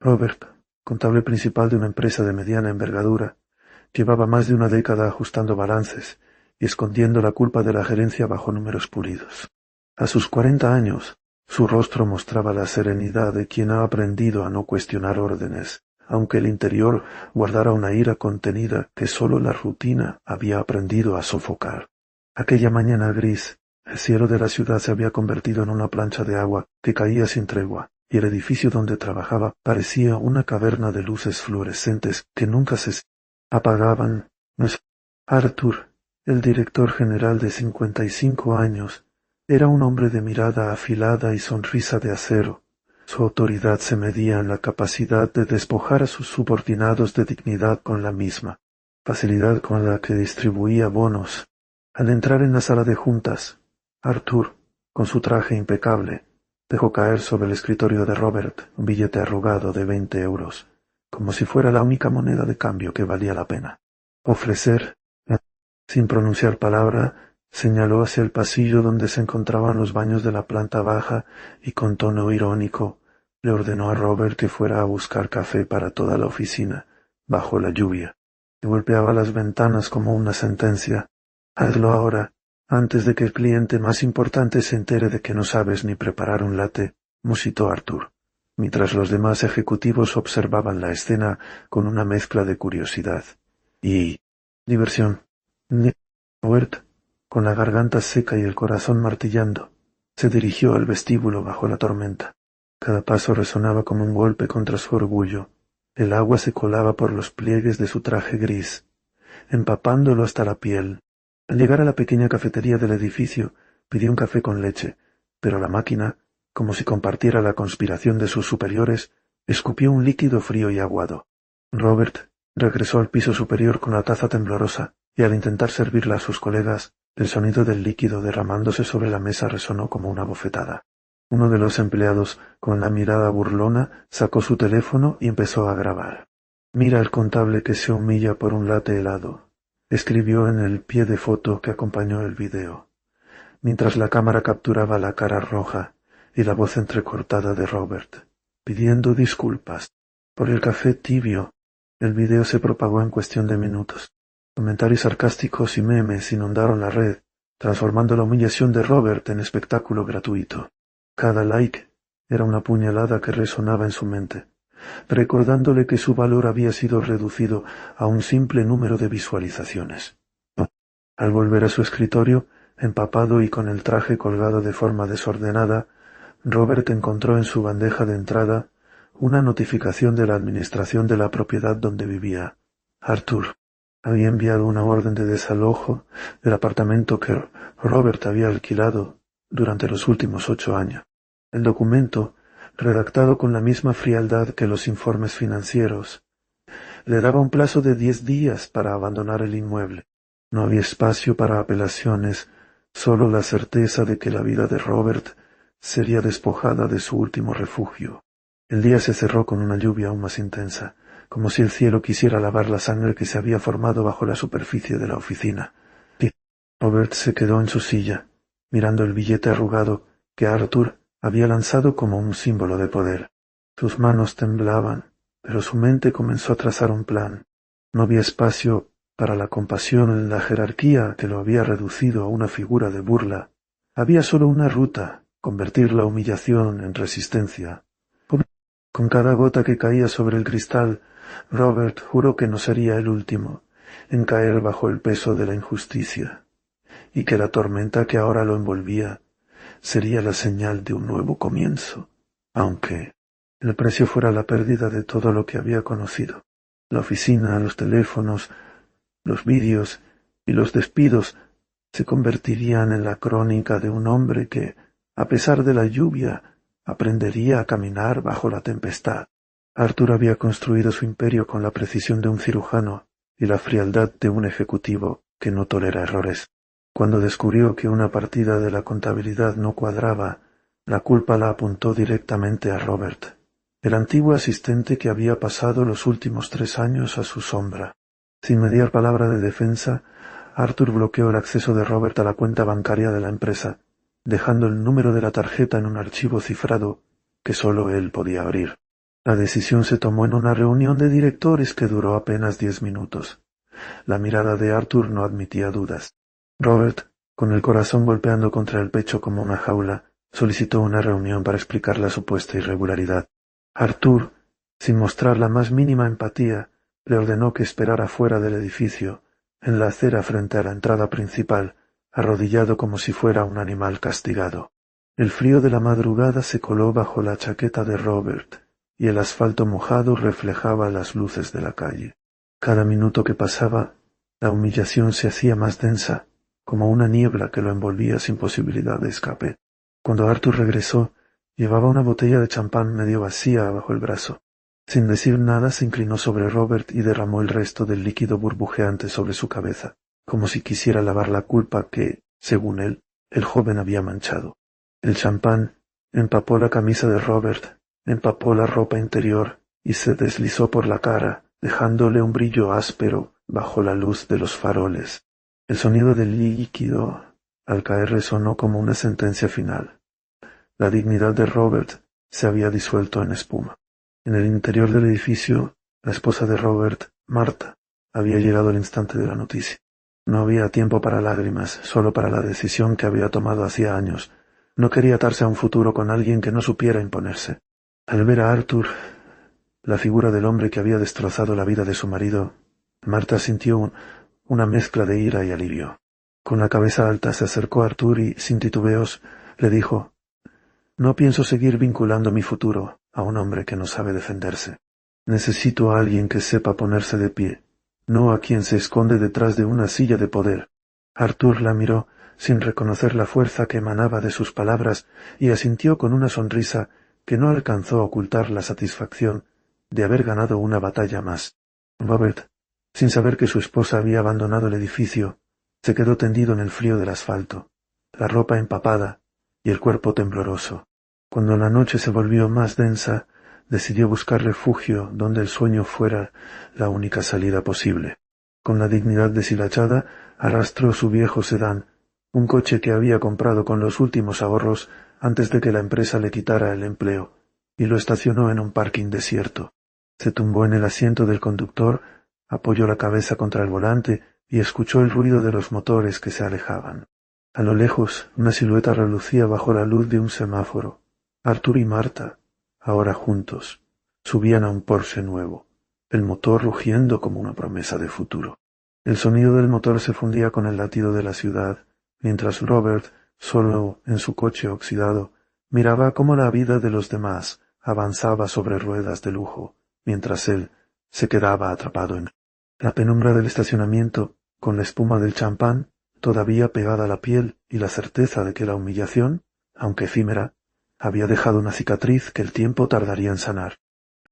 Robert, contable principal de una empresa de mediana envergadura, llevaba más de una década ajustando balances y escondiendo la culpa de la gerencia bajo números pulidos. A sus 40 años, su rostro mostraba la serenidad de quien ha aprendido a no cuestionar órdenes, aunque el interior guardara una ira contenida que sólo la rutina había aprendido a sofocar. Aquella mañana gris, el cielo de la ciudad se había convertido en una plancha de agua que caía sin tregua, y el edificio donde trabajaba parecía una caverna de luces fluorescentes que nunca se apagaban. Arthur, el director general de 55 años, era un hombre de mirada afilada y sonrisa de acero. Su autoridad se medía en la capacidad de despojar a sus subordinados de dignidad con la misma facilidad con la que distribuía bonos. Al entrar en la sala de juntas, Arthur, con su traje impecable, dejó caer sobre el escritorio de Robert un billete arrugado de 20 euros, como si fuera la única moneda de cambio que valía la pena. Ofrecer, sin pronunciar palabra, señaló hacia el pasillo donde se encontraban los baños de la planta baja y con tono irónico le ordenó a Robert que fuera a buscar café para toda la oficina, bajo la lluvia, y golpeaba las ventanas como una sentencia. Hazlo ahora, antes de que el cliente más importante se entere de que no sabes ni preparar un latte, musitó Arthur, mientras los demás ejecutivos observaban la escena con una mezcla de curiosidad y diversión. Robert, con la garganta seca y el corazón martillando, se dirigió al vestíbulo bajo la tormenta. Cada paso resonaba como un golpe contra su orgullo. El agua se colaba por los pliegues de su traje gris, empapándolo hasta la piel. Al llegar a la pequeña cafetería del edificio, pidió un café con leche, pero la máquina, como si compartiera la conspiración de sus superiores, escupió un líquido frío y aguado. Robert regresó al piso superior con la taza temblorosa, y al intentar servirla a sus colegas, el sonido del líquido derramándose sobre la mesa resonó como una bofetada. Uno de los empleados, con la mirada burlona, sacó su teléfono y empezó a grabar. «Mira el contable que se humilla por un latte helado», escribió en el pie de foto que acompañó el video, mientras la cámara capturaba la cara roja y la voz entrecortada de Robert, pidiendo disculpas por el café tibio. El video se propagó en cuestión de minutos. Comentarios sarcásticos y memes inundaron la red, transformando la humillación de Robert en espectáculo gratuito. Cada like era una puñalada que resonaba en su mente, recordándole que su valor había sido reducido a un simple número de visualizaciones. Al volver a su escritorio, empapado y con el traje colgado de forma desordenada, Robert encontró en su bandeja de entrada una notificación de la administración de la propiedad donde vivía. Arthur había enviado una orden de desalojo del apartamento que Robert había alquilado durante los últimos 8 años. El documento, redactado con la misma frialdad que los informes financieros, le daba un plazo de 10 días para abandonar el inmueble. No había espacio para apelaciones, solo la certeza de que la vida de Robert sería despojada de su último refugio. El día se cerró con una lluvia aún más intensa, como si el cielo quisiera lavar la sangre que se había formado bajo la superficie de la oficina. Robert se quedó en su silla, mirando el billete arrugado que Arthur había lanzado como un símbolo de poder. Sus manos temblaban, pero su mente comenzó a trazar un plan. No había espacio para la compasión en la jerarquía que lo había reducido a una figura de burla. Había solo una ruta: convertir la humillación en resistencia. Con cada gota que caía sobre el cristal, Robert juró que no sería el último en caer bajo el peso de la injusticia, y que la tormenta que ahora lo envolvía sería la señal de un nuevo comienzo, aunque el precio fuera la pérdida de todo lo que había conocido. La oficina, los teléfonos, los vídeos y los despidos se convertirían en la crónica de un hombre que, a pesar de la lluvia, aprendería a caminar bajo la tempestad. Arthur había construido su imperio con la precisión de un cirujano y la frialdad de un ejecutivo que no tolera errores. Cuando descubrió que una partida de la contabilidad no cuadraba, la culpa la apuntó directamente a Robert, el antiguo asistente que había pasado los últimos 3 años a su sombra. Sin mediar palabra de defensa, Arthur bloqueó el acceso de Robert a la cuenta bancaria de la empresa, dejando el número de la tarjeta en un archivo cifrado que solo él podía abrir. La decisión se tomó en una reunión de directores que duró apenas 10 minutos. La mirada de Arthur no admitía dudas. Robert, con el corazón golpeando contra el pecho como una jaula, solicitó una reunión para explicar la supuesta irregularidad. Arthur, sin mostrar la más mínima empatía, le ordenó que esperara fuera del edificio, en la acera frente a la entrada principal, arrodillado como si fuera un animal castigado. El frío de la madrugada se coló bajo la chaqueta de Robert, y el asfalto mojado reflejaba las luces de la calle. Cada minuto que pasaba, la humillación se hacía más densa, como una niebla que lo envolvía sin posibilidad de escape. Cuando Arthur regresó, llevaba una botella de champán medio vacía bajo el brazo. Sin decir nada se inclinó sobre Robert y derramó el resto del líquido burbujeante sobre su cabeza, como si quisiera lavar la culpa que, según él, el joven había manchado. El champán empapó la camisa de Robert, empapó la ropa interior y se deslizó por la cara, dejándole un brillo áspero bajo la luz de los faroles. El sonido del líquido al caer resonó como una sentencia final. La dignidad de Robert se había disuelto en espuma. En el interior del edificio, la esposa de Robert, Marta, había llegado al instante de la noticia. No había tiempo para lágrimas, solo para la decisión que había tomado hacía años. No quería atarse a un futuro con alguien que no supiera imponerse. Al ver a Arthur, la figura del hombre que había destrozado la vida de su marido, Marta sintió una mezcla de ira y alivio. Con la cabeza alta se acercó a Arthur y, sin titubeos, le dijo: «No pienso seguir vinculando mi futuro a un hombre que no sabe defenderse. Necesito a alguien que sepa ponerse de pie, no a quien se esconde detrás de una silla de poder». Arthur la miró, sin reconocer la fuerza que emanaba de sus palabras, y asintió con una sonrisa que no alcanzó a ocultar la satisfacción de haber ganado una batalla más. Robert, sin saber que su esposa había abandonado el edificio, se quedó tendido en el frío del asfalto, la ropa empapada y el cuerpo tembloroso. Cuando la noche se volvió más densa, decidió buscar refugio donde el sueño fuera la única salida posible. Con la dignidad deshilachada, arrastró su viejo sedán, un coche que había comprado con los últimos ahorros antes de que la empresa le quitara el empleo, y lo estacionó en un parking desierto. Se tumbó en el asiento del conductor, apoyó la cabeza contra el volante y escuchó el ruido de los motores que se alejaban. A lo lejos, una silueta relucía bajo la luz de un semáforo. Arthur y Marta, ahora juntos, subían a un Porsche nuevo, el motor rugiendo como una promesa de futuro. El sonido del motor se fundía con el latido de la ciudad, mientras Robert, solo en su coche oxidado, miraba cómo la vida de los demás avanzaba sobre ruedas de lujo, mientras él se quedaba atrapado en la penumbra del estacionamiento, con la espuma del champán todavía pegada a la piel y la certeza de que la humillación, aunque efímera, había dejado una cicatriz que el tiempo tardaría en sanar.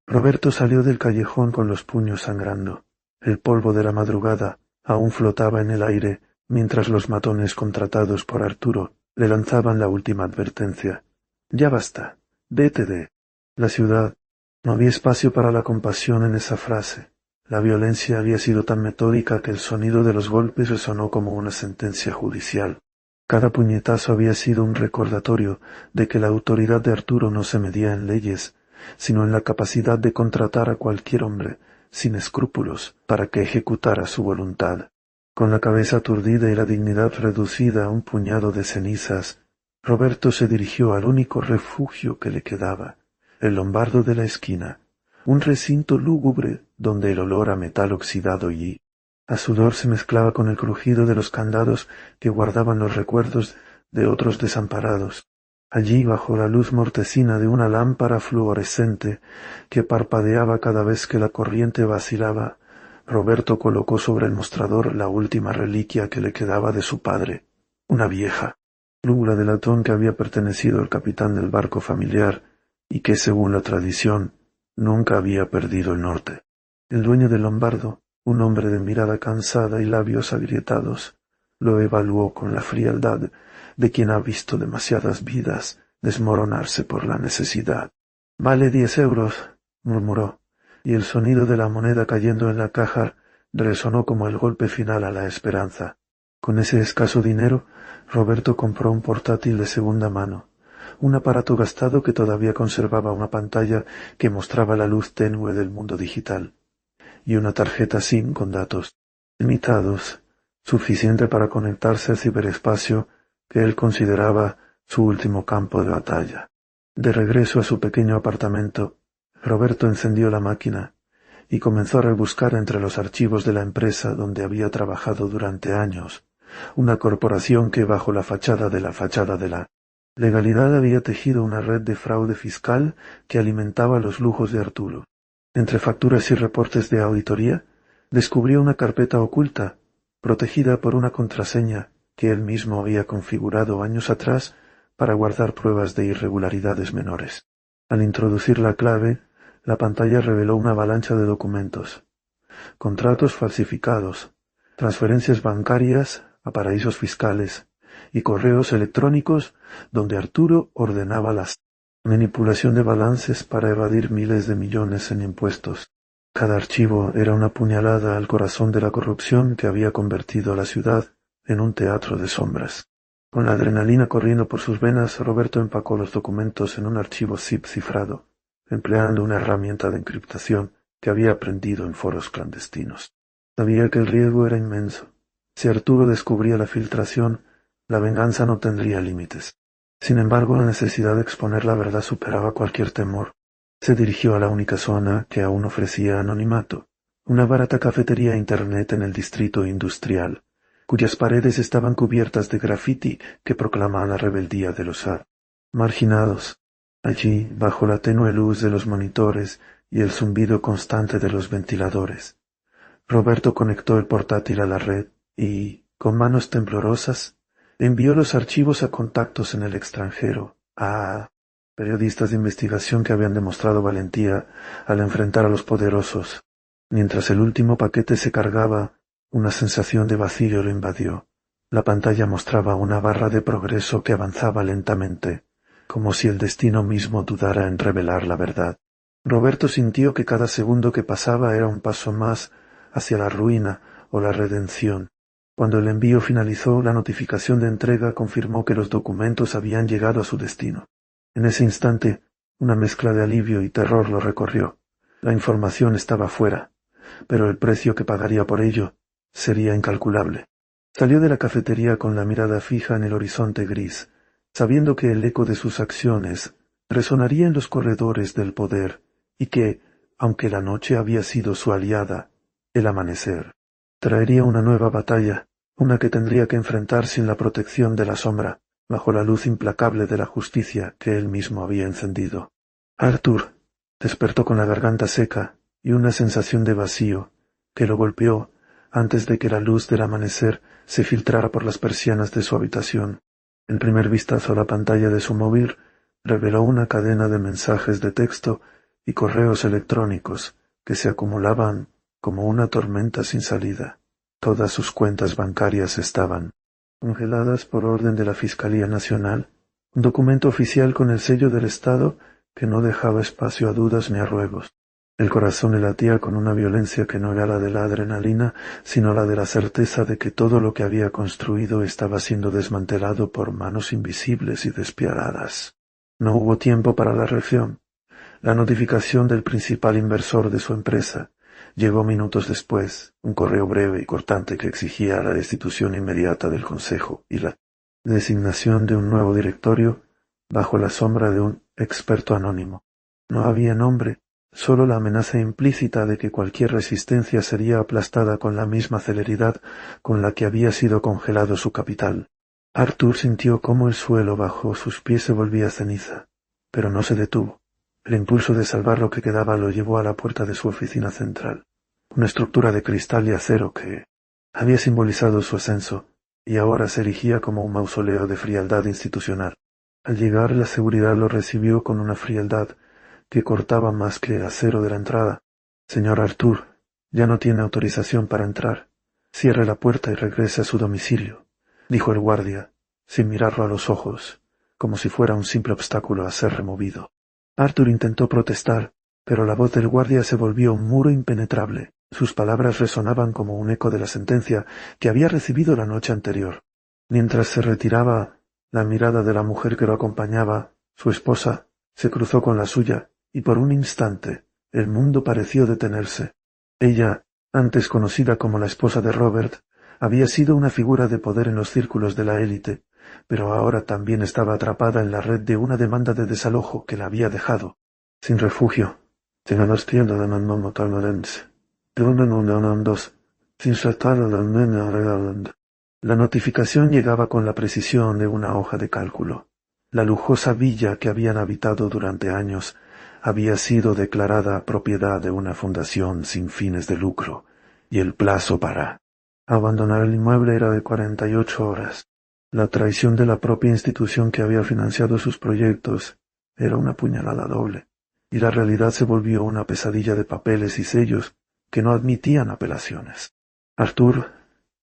Roberto salió del callejón con los puños sangrando. El polvo de la madrugada aún flotaba en el aire mientras los matones contratados por Arturo le lanzaban la última advertencia. «Ya basta. Vete de la ciudad». No había espacio para la compasión en esa frase. La violencia había sido tan metódica que el sonido de los golpes resonó como una sentencia judicial. Cada puñetazo había sido un recordatorio de que la autoridad de Arturo no se medía en leyes, sino en la capacidad de contratar a cualquier hombre, sin escrúpulos, para que ejecutara su voluntad. Con la cabeza aturdida y la dignidad reducida a un puñado de cenizas, Roberto se dirigió al único refugio que le quedaba, el lombardo de la esquina, un recinto lúgubre donde el olor a metal oxidado y a sudor se mezclaba con el crujido de los candados que guardaban los recuerdos de otros desamparados. Allí, bajo la luz mortecina de una lámpara fluorescente que parpadeaba cada vez que la corriente vacilaba, Roberto colocó sobre el mostrador la última reliquia que le quedaba de su padre, una vieja lula de latón que había pertenecido al capitán del barco familiar y que, según la tradición, nunca había perdido el norte. El dueño del lombardo, un hombre de mirada cansada y labios agrietados, lo evaluó con la frialdad de quien ha visto demasiadas vidas desmoronarse por la necesidad. «Vale 10 euros», murmuró, y el sonido de la moneda cayendo en la caja resonó como el golpe final a la esperanza. Con ese escaso dinero, Roberto compró un portátil de segunda mano, un aparato gastado que todavía conservaba una pantalla que mostraba la luz tenue del mundo digital, y una tarjeta SIM con datos limitados, suficiente para conectarse al ciberespacio que él consideraba su último campo de batalla. De regreso a su pequeño apartamento, Roberto encendió la máquina y comenzó a rebuscar entre los archivos de la empresa donde había trabajado durante años, una corporación que bajo la fachada de la legalidad había tejido una red de fraude fiscal que alimentaba los lujos de Arturo. Entre facturas y reportes de auditoría, descubrió una carpeta oculta, protegida por una contraseña que él mismo había configurado años atrás para guardar pruebas de irregularidades menores. Al introducir la clave, la pantalla reveló una avalancha de documentos, contratos falsificados, transferencias bancarias a paraísos fiscales y correos electrónicos donde Arturo ordenaba la manipulación de balances para evadir miles de millones en impuestos. Cada archivo era una puñalada al corazón de la corrupción que había convertido a la ciudad en un teatro de sombras. Con la adrenalina corriendo por sus venas, Roberto empacó los documentos en un archivo zip cifrado, empleando una herramienta de encriptación que había aprendido en foros clandestinos. Sabía que el riesgo era inmenso. Si Arturo descubría la filtración, la venganza no tendría límites. Sin embargo, la necesidad de exponer la verdad superaba cualquier temor. Se dirigió a la única zona que aún ofrecía anonimato, una barata cafetería a internet en el distrito industrial, cuyas paredes estaban cubiertas de graffiti que proclamaban la rebeldía de los marginados. Allí, bajo la tenue luz de los monitores y el zumbido constante de los ventiladores, Roberto conectó el portátil a la red y, con manos temblorosas, envió los archivos a contactos en el extranjero, a periodistas de investigación que habían demostrado valentía al enfrentar a los poderosos. Mientras el último paquete se cargaba, una sensación de vacío lo invadió. La pantalla mostraba una barra de progreso que avanzaba lentamente, como si el destino mismo dudara en revelar la verdad. Roberto sintió que cada segundo que pasaba era un paso más hacia la ruina o la redención. Cuando el envío finalizó, la notificación de entrega confirmó que los documentos habían llegado a su destino. En ese instante, una mezcla de alivio y terror lo recorrió. La información estaba fuera, pero el precio que pagaría por ello sería incalculable. Salió de la cafetería con la mirada fija en el horizonte gris, sabiendo que el eco de sus acciones resonaría en los corredores del poder y que, aunque la noche había sido su aliada, el amanecer traería una nueva batalla, una que tendría que enfrentar sin la protección de la sombra, bajo la luz implacable de la justicia que él mismo había encendido. Arthur despertó con la garganta seca y una sensación de vacío que lo golpeó antes de que la luz del amanecer se filtrara por las persianas de su habitación. El primer vistazo a la pantalla de su móvil reveló una cadena de mensajes de texto y correos electrónicos que se acumulaban como una tormenta sin salida. Todas sus cuentas bancarias estaban congeladas por orden de la Fiscalía Nacional, un documento oficial con el sello del Estado que no dejaba espacio a dudas ni a ruegos. El corazón le latía con una violencia que no era la de la adrenalina, sino la de la certeza de que todo lo que había construido estaba siendo desmantelado por manos invisibles y despiadadas. No hubo tiempo para la reacción. La notificación del principal inversor de su empresa llegó minutos después, un correo breve y cortante que exigía la destitución inmediata del consejo y la designación de un nuevo directorio bajo la sombra de un experto anónimo. No había nombre, solo la amenaza implícita de que cualquier resistencia sería aplastada con la misma celeridad con la que había sido congelado su capital. Arthur sintió cómo el suelo bajo sus pies se volvía ceniza, pero no se detuvo. El impulso de salvar lo que quedaba lo llevó a la puerta de su oficina central, una estructura de cristal y acero que había simbolizado su ascenso y ahora se erigía como un mausoleo de frialdad institucional. Al llegar, la seguridad lo recibió con una frialdad que cortaba más que el acero de la entrada. «Señor Arthur, ya no tiene autorización para entrar. Cierre la puerta y regrese a su domicilio», dijo el guardia, sin mirarlo a los ojos, como si fuera un simple obstáculo a ser removido. Arthur intentó protestar, pero la voz del guardia se volvió un muro impenetrable. Sus palabras resonaban como un eco de la sentencia que había recibido la noche anterior. Mientras se retiraba, la mirada de la mujer que lo acompañaba Su esposa se cruzó con la suya y por un instante el mundo pareció detenerse. Ella, antes conocida como la esposa de Robert, había sido una figura de poder en los círculos de la élite, pero ahora también estaba atrapada en la red de una demanda de desalojo que la había dejado sin refugio. La notificación llegaba con la precisión de una hoja de cálculo. La lujosa villa que habían habitado durante años había sido declarada propiedad de una fundación sin fines de lucro, y el plazo para abandonar el inmueble era de 48 horas. La traición de la propia institución que había financiado sus proyectos era una puñalada doble, y la realidad se volvió una pesadilla de papeles y sellos que no admitían apelaciones. Arthur,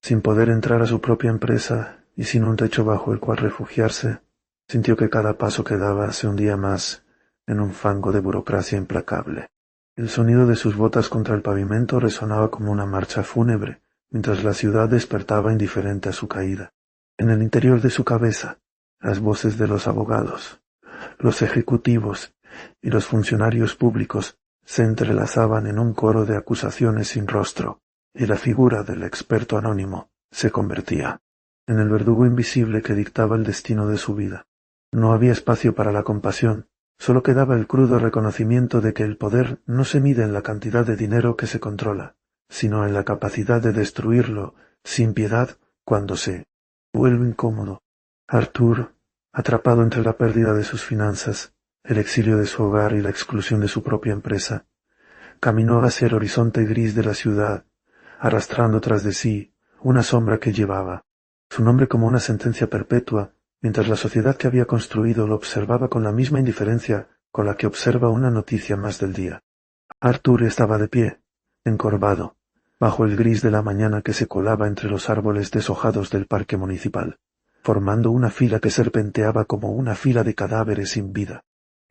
sin poder entrar a su propia empresa y sin un techo bajo el cual refugiarse, sintió que cada paso que daba se hundía más en un fango de burocracia implacable. El sonido de sus botas contra el pavimento resonaba como una marcha fúnebre, mientras la ciudad despertaba indiferente a su caída. En el interior de su cabeza, las voces de los abogados, los ejecutivos y los funcionarios públicos se entrelazaban en un coro de acusaciones sin rostro, y la figura del experto anónimo se convertía en el verdugo invisible que dictaba el destino de su vida. No había espacio para la compasión, solo quedaba el crudo reconocimiento de que el poder no se mide en la cantidad de dinero que se controla, sino en la capacidad de destruirlo sin piedad cuando se vuelve incómodo. Arthur, atrapado entre la pérdida de sus finanzas, el exilio de su hogar y la exclusión de su propia empresa, caminó hacia el horizonte gris de la ciudad, arrastrando tras de sí una sombra que llevaba su nombre como una sentencia perpetua, mientras la sociedad que había construido lo observaba con la misma indiferencia con la que observa una noticia más del día. Arthur estaba de pie, encorvado, bajo el gris de la mañana que se colaba entre los árboles deshojados del parque municipal, formando una fila que serpenteaba como una fila de cadáveres sin vida.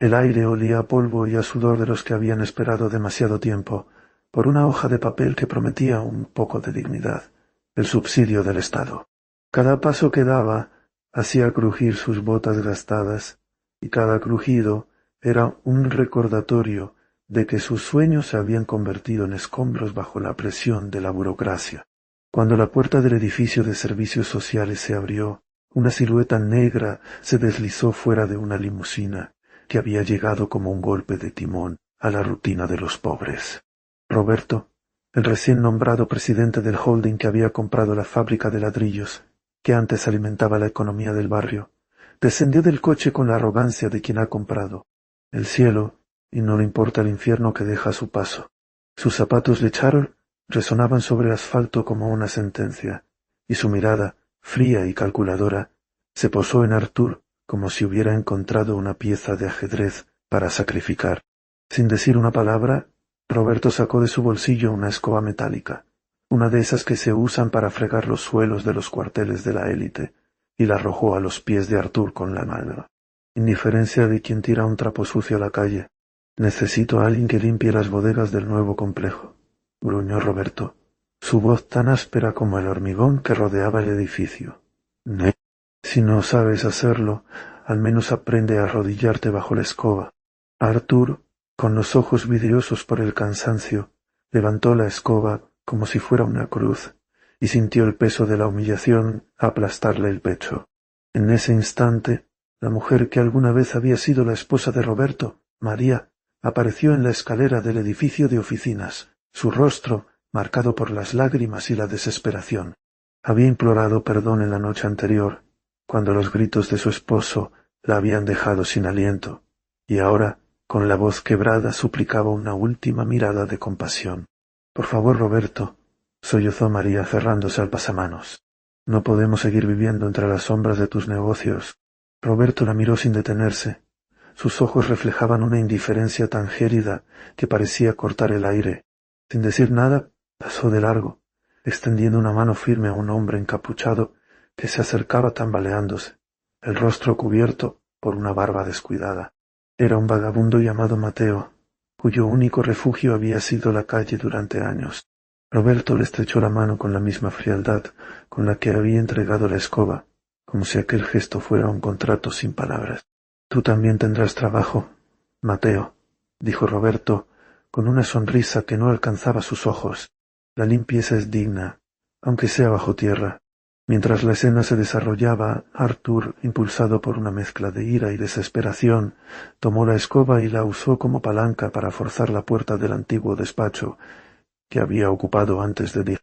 El aire olía a polvo y a sudor de los que habían esperado demasiado tiempo por una hoja de papel que prometía un poco de dignidad, el subsidio del Estado. Cada paso que daba hacía crujir sus botas gastadas, y cada crujido era un recordatorio de que sus sueños se habían convertido en escombros bajo la presión de la burocracia. Cuando la puerta del edificio de servicios sociales se abrió, una silueta negra se deslizó fuera de una limusina que había llegado como un golpe de timón a la rutina de los pobres. Roberto, el recién nombrado presidente del holding que había comprado la fábrica de ladrillos, que antes alimentaba la economía del barrio, descendió del coche con la arrogancia de quien ha comprado el cielo y no le importa el infierno que deja a su paso. Sus zapatos de charol resonaban sobre el asfalto como una sentencia, y su mirada, fría y calculadora, se posó en Arthur como si hubiera encontrado una pieza de ajedrez para sacrificar. Sin decir una palabra, Roberto sacó de su bolsillo una escoba metálica, una de esas que se usan para fregar los suelos de los cuarteles de la élite, y la arrojó a los pies de Arthur con la mano. Indiferencia de quien tira un trapo sucio a la calle. Necesito a alguien que limpie las bodegas del nuevo complejo, gruñó Roberto, su voz tan áspera como el hormigón que rodeaba el edificio. Si no sabes hacerlo, al menos aprende a arrodillarte bajo la escoba. Arthur, con los ojos vidriosos por el cansancio, levantó la escoba como si fuera una cruz, y sintió el peso de la humillación aplastarle el pecho. En ese instante, la mujer que alguna vez había sido la esposa de Roberto, María, apareció en la escalera del edificio de oficinas, su rostro marcado por las lágrimas y la desesperación. Había implorado perdón en la noche anterior, cuando los gritos de su esposo la habían dejado sin aliento, y ahora, con la voz quebrada, suplicaba una última mirada de compasión. Por favor, Roberto, sollozó María cerrándose al pasamanos. No podemos seguir viviendo entre las sombras de tus negocios. Roberto la miró sin detenerse. Sus ojos reflejaban una indiferencia tan gélida que parecía cortar el aire. Sin decir nada, pasó de largo, extendiendo una mano firme a un hombre encapuchado que se acercaba tambaleándose, el rostro cubierto por una barba descuidada. Era un vagabundo llamado Mateo, cuyo único refugio había sido la calle durante años. Roberto le estrechó la mano con la misma frialdad con la que había entregado la escoba, como si aquel gesto fuera un contrato sin palabras. Tú también tendrás trabajo, Mateo, dijo Roberto, con una sonrisa que no alcanzaba sus ojos. La limpieza es digna, aunque sea bajo tierra. Mientras la escena se desarrollaba, Arthur, impulsado por una mezcla de ira y desesperación, tomó la escoba y la usó como palanca para forzar la puerta del antiguo despacho que había ocupado antes de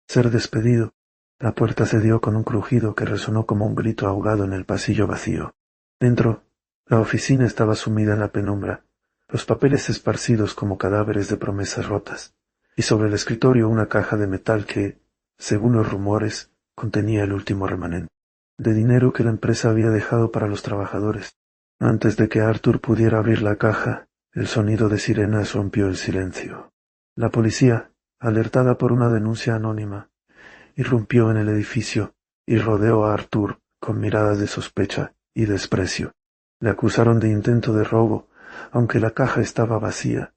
ser despedido. La puerta cedió con un crujido que resonó como un grito ahogado en el pasillo vacío. Dentro, la oficina estaba sumida en la penumbra, los papeles esparcidos como cadáveres de promesas rotas, y sobre el escritorio una caja de metal que, según los rumores, contenía el último remanente de dinero que la empresa había dejado para los trabajadores. Antes de que Arthur pudiera abrir la caja, el sonido de sirenas rompió el silencio. La policía, alertada por una denuncia anónima, irrumpió en el edificio y rodeó a Arthur con miradas de sospecha y desprecio. Le acusaron de intento de robo, aunque la caja estaba vacía,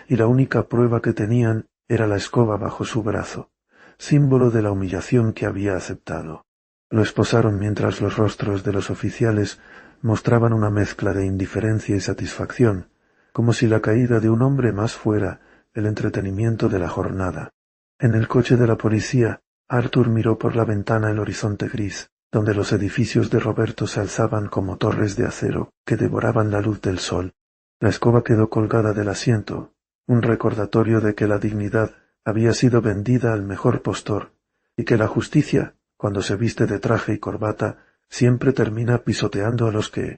y la única prueba que tenían era la escoba bajo su brazo, símbolo de la humillación que había aceptado. Lo esposaron mientras los rostros de los oficiales mostraban una mezcla de indiferencia y satisfacción, como si la caída de un hombre más fuera el entretenimiento de la jornada. En el coche de la policía, Arthur miró por la ventana el horizonte gris, donde los edificios de Roberto se alzaban como torres de acero que devoraban la luz del sol. La escoba quedó colgada del asiento, un recordatorio de que la dignidad había sido vendida al mejor postor, y que la justicia, cuando se viste de traje y corbata, siempre termina pisoteando a los que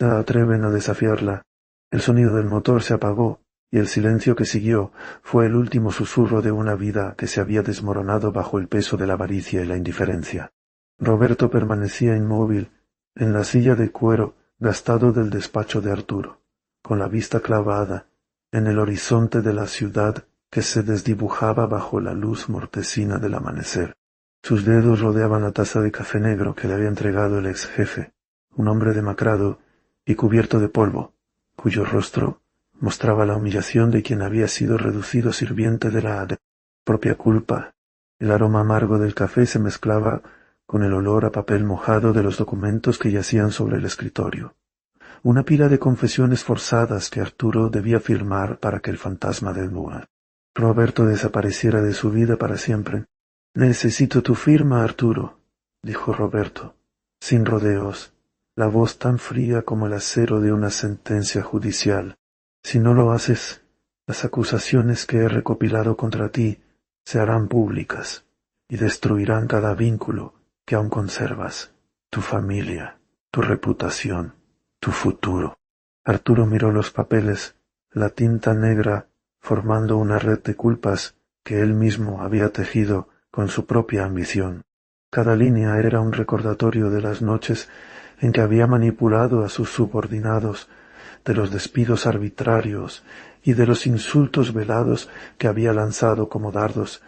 se atreven a desafiarla. El sonido del motor se apagó, y el silencio que siguió fue el último susurro de una vida que se había desmoronado bajo el peso de la avaricia y la indiferencia. Roberto permanecía inmóvil, en la silla de cuero gastado del despacho de Arturo, con la vista clavada en el horizonte de la ciudad que se desdibujaba bajo la luz mortecina del amanecer. Sus dedos rodeaban la taza de café negro que le había entregado el ex jefe, un hombre demacrado y cubierto de polvo, cuyo rostro mostraba la humillación de quien había sido reducido sirviente de la propia culpa. El aroma amargo del café se mezclaba con el olor a papel mojado de los documentos que yacían sobre el escritorio. Una pila de confesiones forzadas que Arturo debía firmar para que el fantasma de Roberto desapareciera de su vida para siempre. «Necesito tu firma, Arturo», dijo Roberto, sin rodeos, la voz tan fría como el acero de una sentencia judicial. «Si no lo haces, las acusaciones que he recopilado contra ti se harán públicas y destruirán cada vínculo que aún conservas, tu familia, tu reputación, tu futuro». Arturo miró los papeles, la tinta negra formando una red de culpas que él mismo había tejido con su propia ambición. Cada línea era un recordatorio de las noches en que había manipulado a sus subordinados, de los despidos arbitrarios y de los insultos velados que había lanzado como dardos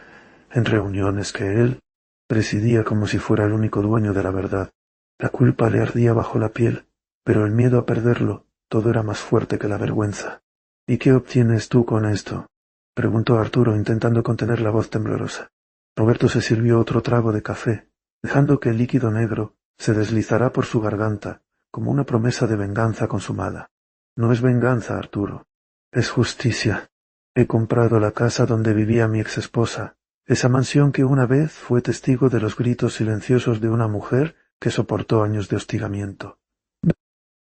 en reuniones que él presidía como si fuera el único dueño de la verdad. La culpa le ardía bajo la piel, pero el miedo a perderlo todo era más fuerte que la vergüenza. «¿Y qué obtienes tú con esto?», preguntó Arturo intentando contener la voz temblorosa. Roberto se sirvió otro trago de café, dejando que el líquido negro se deslizara por su garganta como una promesa de venganza consumada. «No es venganza, Arturo. Es justicia. He comprado la casa donde vivía mi exesposa, esa mansión que una vez fue testigo de los gritos silenciosos de una mujer que soportó años de hostigamiento.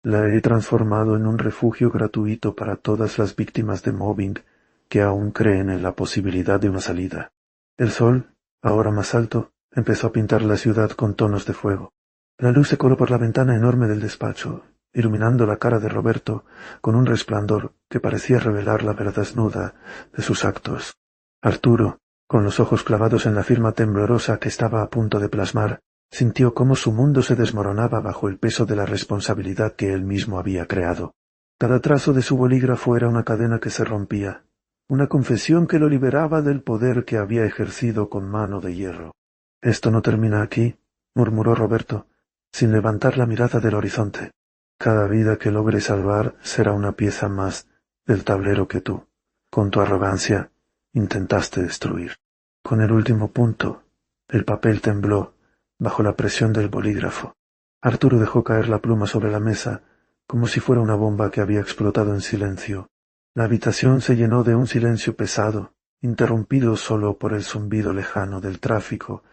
La he transformado en un refugio gratuito para todas las víctimas de mobbing que aún creen en la posibilidad de una salida». El sol, ahora más alto, empezó a pintar la ciudad con tonos de fuego. La luz se coló por la ventana enorme del despacho, iluminando la cara de Roberto con un resplandor que parecía revelar la verdad desnuda de sus actos. Arturo, con los ojos clavados en la firma temblorosa que estaba a punto de plasmar, sintió cómo su mundo se desmoronaba bajo el peso de la responsabilidad que él mismo había creado. Cada trazo de su bolígrafo era una cadena que se rompía, una confesión que lo liberaba del poder que había ejercido con mano de hierro. «Esto no termina aquí», murmuró Roberto, sin levantar la mirada del horizonte. «Cada vida que logre salvar será una pieza más del tablero que tú, con tu arrogancia, intentaste destruir». Con el último punto, el papel tembló bajo la presión del bolígrafo. Arturo dejó caer la pluma sobre la mesa, como si fuera una bomba que había explotado en silencio. La habitación se llenó de un silencio pesado, interrumpido solo por el zumbido lejano del tráfico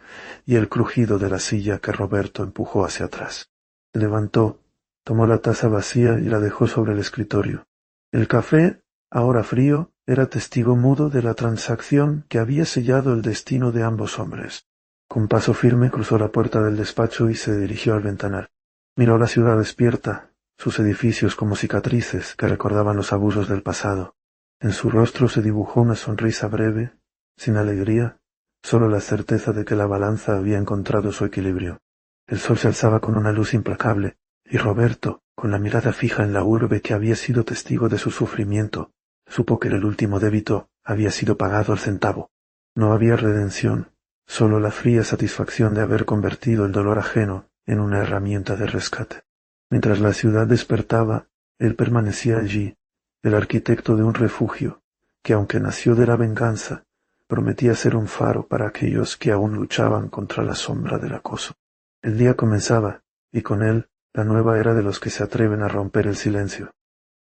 y el crujido de la silla que Roberto empujó hacia atrás. Se levantó, tomó la taza vacía y la dejó sobre el escritorio. El café, ahora frío, era testigo mudo de la transacción que había sellado el destino de ambos hombres. Con paso firme cruzó la puerta del despacho y se dirigió al ventanal. Miró la ciudad despierta, sus edificios como cicatrices que recordaban los abusos del pasado. En su rostro se dibujó una sonrisa breve, sin alegría, solo la certeza de que la balanza había encontrado su equilibrio. El sol se alzaba con una luz implacable, y Roberto, con la mirada fija en la urbe que había sido testigo de su sufrimiento, supo que el último débito había sido pagado al centavo. No había redención, solo la fría satisfacción de haber convertido el dolor ajeno en una herramienta de rescate. Mientras la ciudad despertaba, él permanecía allí, el arquitecto de un refugio, que aunque nació de la venganza, prometía ser un faro para aquellos que aún luchaban contra la sombra del acoso. El día comenzaba, y con él la nueva era de los que se atreven a romper el silencio.